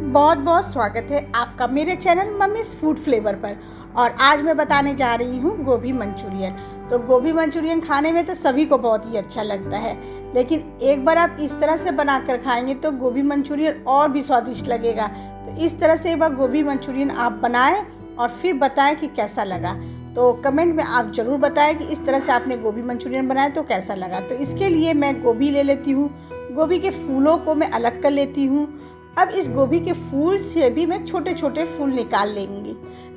बहुत बहुत स्वागत है आपका मेरे चैनल मम्मीज़ फूड फ्लेवर पर। और आज मैं बताने जा रही हूँ गोभी मंचूरियन। तो गोभी मंचूरियन खाने में तो सभी को बहुत ही अच्छा लगता है, लेकिन एक बार आप इस तरह से बनाकर खाएंगे तो गोभी मंचूरियन और भी स्वादिष्ट लगेगा। तो इस तरह से एक बार गोभी मंचूरियन आप बनाएं और फिर बताएं कि कैसा लगा। तो कमेंट में आप ज़रूर बताएं कि इस तरह से आपने गोभी मंचूरियन बनाया तो कैसा लगा। तो इसके लिए मैं गोभी ले लेती हूँ, गोभी के फूलों को मैं अलग कर लेती हूँ। अब इस गोभी के फूल से भी मैं छोटे छोटे फूल निकाल लेंगी।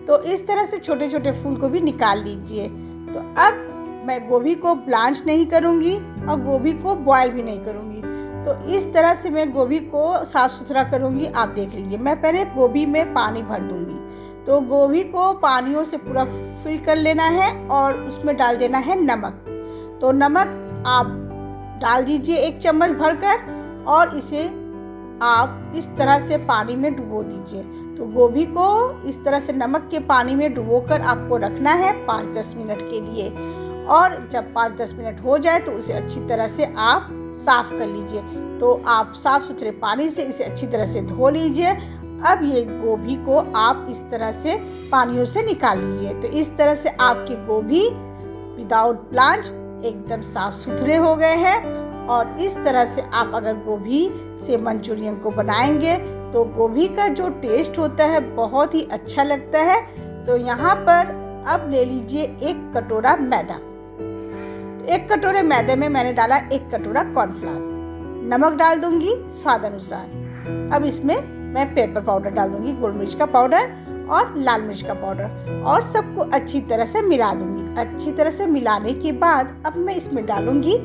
तो इस तरह से छोटे छोटे फूल को भी निकाल लीजिए। तो अब मैं गोभी को ब्लांच नहीं करूँगी और गोभी को बॉयल भी नहीं करूँगी। तो इस तरह से मैं गोभी को साफ़ सुथरा करूँगी। आप देख लीजिए, मैं पहले गोभी में पानी भर दूँगी। तो गोभी को पानियों से पूरा फिल कर लेना है और उसमें डाल देना है नमक। तो नमक आप डाल दीजिए 1 चम्मच भरकर और इसे आप इस तरह से पानी में डुबो दीजिए। तो गोभी को इस तरह से नमक के पानी में डुबोकर आपको रखना है 5-10 मिनट के लिए। और जब 5-10 मिनट हो जाए तो उसे अच्छी तरह से आप साफ़ कर लीजिए। तो आप साफ़ सुथरे पानी से इसे अच्छी तरह से धो लीजिए। अब ये गोभी को आप इस तरह से पानियों से निकाल लीजिए। तो इस तरह से आपके गोभी विदाउट ब्लांच एकदम साफ़ सुथरे हो गए हैं। और इस तरह से आप अगर गोभी से मंचूरियन को बनाएंगे तो गोभी का जो टेस्ट होता है बहुत ही अच्छा लगता है। तो यहाँ पर अब ले लीजिए 1 कटोरा मैदा। तो 1 कटोरे मैदे में मैंने डाला 1 कटोरा कॉर्नफ्लावर। नमक डाल दूंगी स्वाद अनुसार। अब इसमें मैं पेपर पाउडर डाल दूंगी, गोल मिर्च का पाउडर और लाल मिर्च का पाउडर, और सबको अच्छी तरह से मिला दूंगी। अच्छी तरह से मिलाने के बाद अब मैं इसमें डालूंगी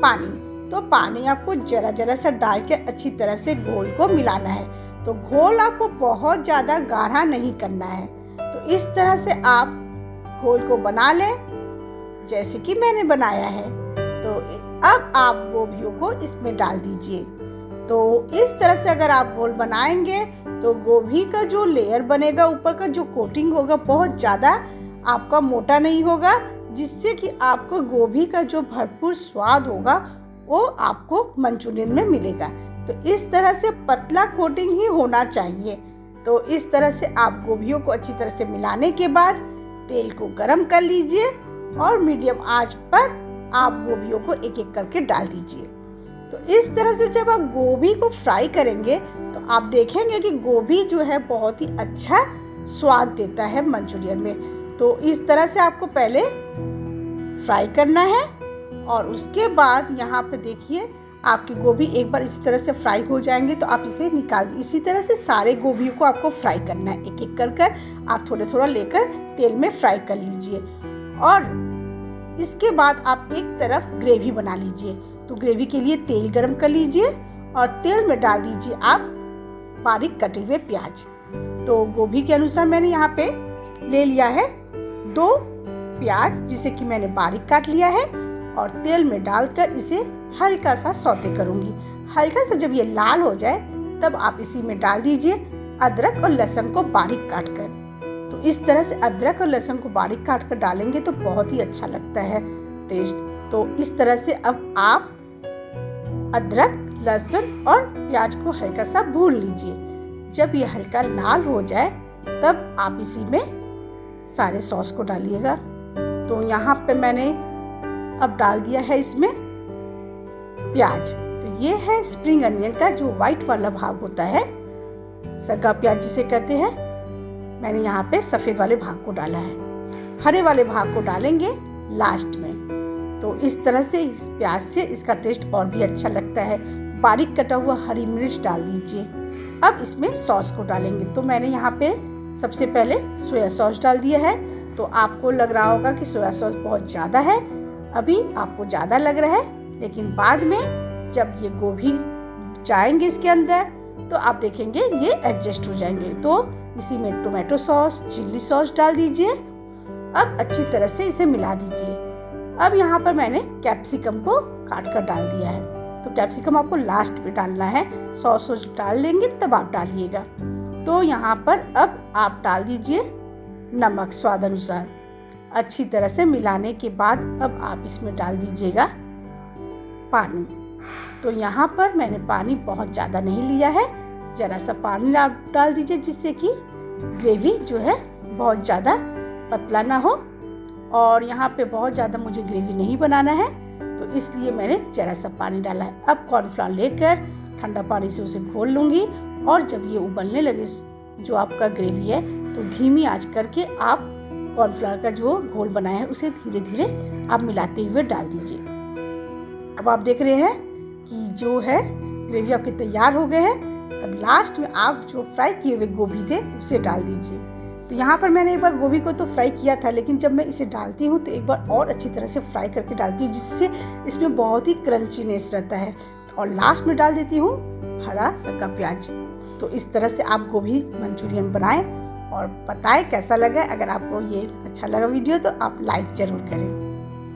पानी। तो पानी आपको जरा जरा सा डाल के अच्छी तरह से घोल को मिलाना है। तो घोल आपको बहुत ज़्यादा गाढ़ा नहीं करना है। तो इस तरह से आप घोल को बना लें जैसे कि मैंने बनाया है। तो अब आप गोभियों को इसमें डाल दीजिए। तो इस तरह से अगर आप घोल बनाएंगे तो गोभी का जो लेयर बनेगा, ऊपर का जो कोटिंग होगा, बहुत ज़्यादा आपका मोटा नहीं होगा, जिससे कि आपको गोभी का जो भरपूर स्वाद होगा वो आपको मंचूरियन में मिलेगा। तो इस तरह से पतला कोटिंग ही होना चाहिए। तो इस तरह से आप गोभियों को अच्छी तरह से मिलाने के बाद तेल को गरम कर लीजिए और मीडियम आंच पर आप गोभियों को एक एक करके डाल दीजिए। तो इस तरह से जब आप गोभी को फ्राई करेंगे तो आप देखेंगे कि गोभी जो है बहुत ही अच्छा स्वाद देता है मंचूरियन में। तो इस तरह से आपको पहले फ्राई करना है और उसके बाद यहाँ पे देखिए आपकी गोभी एक बार इस तरह से फ्राई हो जाएंगे तो आप इसे निकाल दीजिए। इसी तरह से सारे गोभियों को आपको फ्राई करना है, एक एक कर आप थोड़ा थोड़ा लेकर तेल में फ्राई कर लीजिए। और इसके बाद आप एक तरफ ग्रेवी बना लीजिए। तो ग्रेवी के लिए तेल गरम कर लीजिए और तेल में डाल दीजिए आप बारीक कटे हुए प्याज। तो गोभी के अनुसार मैंने यहाँ पे ले लिया है 2 प्याज, जिसे कि मैंने बारीक काट लिया है, और तेल में डालकर इसे हल्का सा सौते करूंगी। हल्का सा जब ये लाल हो जाए तब आप इसी में डाल दीजिए अदरक और लहसुन को बारीक काट कर। तो इस तरह से अदरक और लहसुन को बारीक काट कर डालेंगे तो बहुत ही अच्छा लगता है टेस्ट। तो इस तरह से अब आप अदरक, लहसुन और प्याज को हल्का सा भून लीजिए। जब ये हल्का लाल हो जाए तब आप इसी में सारे सॉस को डालिएगा। तो यहाँ पे मैंने अब डाल दिया है इसमें प्याज। तो ये है स्प्रिंग अनियन का जो व्हाइट वाला भाग होता है, सगा प्याज जिसे कहते हैं। मैंने यहाँ पे सफ़ेद वाले भाग को डाला है, हरे वाले भाग को डालेंगे लास्ट में। तो इस तरह से इस प्याज से इसका टेस्ट और भी अच्छा लगता है। बारीक कटा हुआ हरी मिर्च डाल दीजिए। अब इसमें सॉस को डालेंगे। तो मैंने यहाँ पे सबसे पहले सोया सॉस डाल दिया है। तो आपको लग रहा होगा कि सोया सॉस बहुत ज़्यादा है, अभी आपको ज़्यादा लग रहा है, लेकिन बाद में जब ये गोभी जाएंगे इसके अंदर तो आप देखेंगे ये एडजस्ट हो जाएंगे। तो इसी में टोमेटो सॉस, चिल्ली सॉस डाल दीजिए। अब अच्छी तरह से इसे मिला दीजिए। अब यहाँ पर मैंने कैप्सिकम को काट कर डाल दिया है। तो कैप्सिकम आपको लास्ट में डालना है, सॉस डाल लेंगे तब आप डालिएगा। तो यहाँ पर अब आप डाल दीजिए नमक स्वाद अनुसार। अच्छी तरह से मिलाने के बाद अब आप इसमें डाल दीजिएगा पानी। तो यहाँ पर मैंने पानी बहुत ज़्यादा नहीं लिया है, ज़रा सा पानी डाल दीजिए, जिससे कि ग्रेवी जो है बहुत ज़्यादा पतला ना हो। और यहाँ पे बहुत ज़्यादा मुझे ग्रेवी नहीं बनाना है, तो इसलिए मैंने ज़रा सा पानी डाला है। अब कॉर्नफ्लावर लेकर ठंडा पानी से उसे घोल लूँगी, और जब ये उबलने लगे जो आपका ग्रेवी है, तो धीमी आंच करके आप कॉर्नफ्लावर का जो घोल बनाया है उसे धीरे धीरे आप मिलाते हुए डाल दीजिए। अब आप देख रहे हैं कि जो है ग्रेवी आपके तैयार हो गए हैं। तब लास्ट में आप जो फ्राई किए हुए गोभी थे उसे डाल दीजिए। तो यहाँ पर मैंने एक बार गोभी को तो फ्राई किया था, लेकिन जब मैं इसे डालती हूँ तो एक बार और अच्छी तरह से फ्राई करके डालती हूँ, जिससे इसमें बहुत ही क्रंचीनेस रहता है। और लास्ट में डाल देती हूँ हरा सका प्याज। तो इस तरह से आप गोभी मंचूरियन बनाएं और बताएं कैसा लगा। अगर आपको ये अच्छा लगा वीडियो तो आप लाइक ज़रूर करें।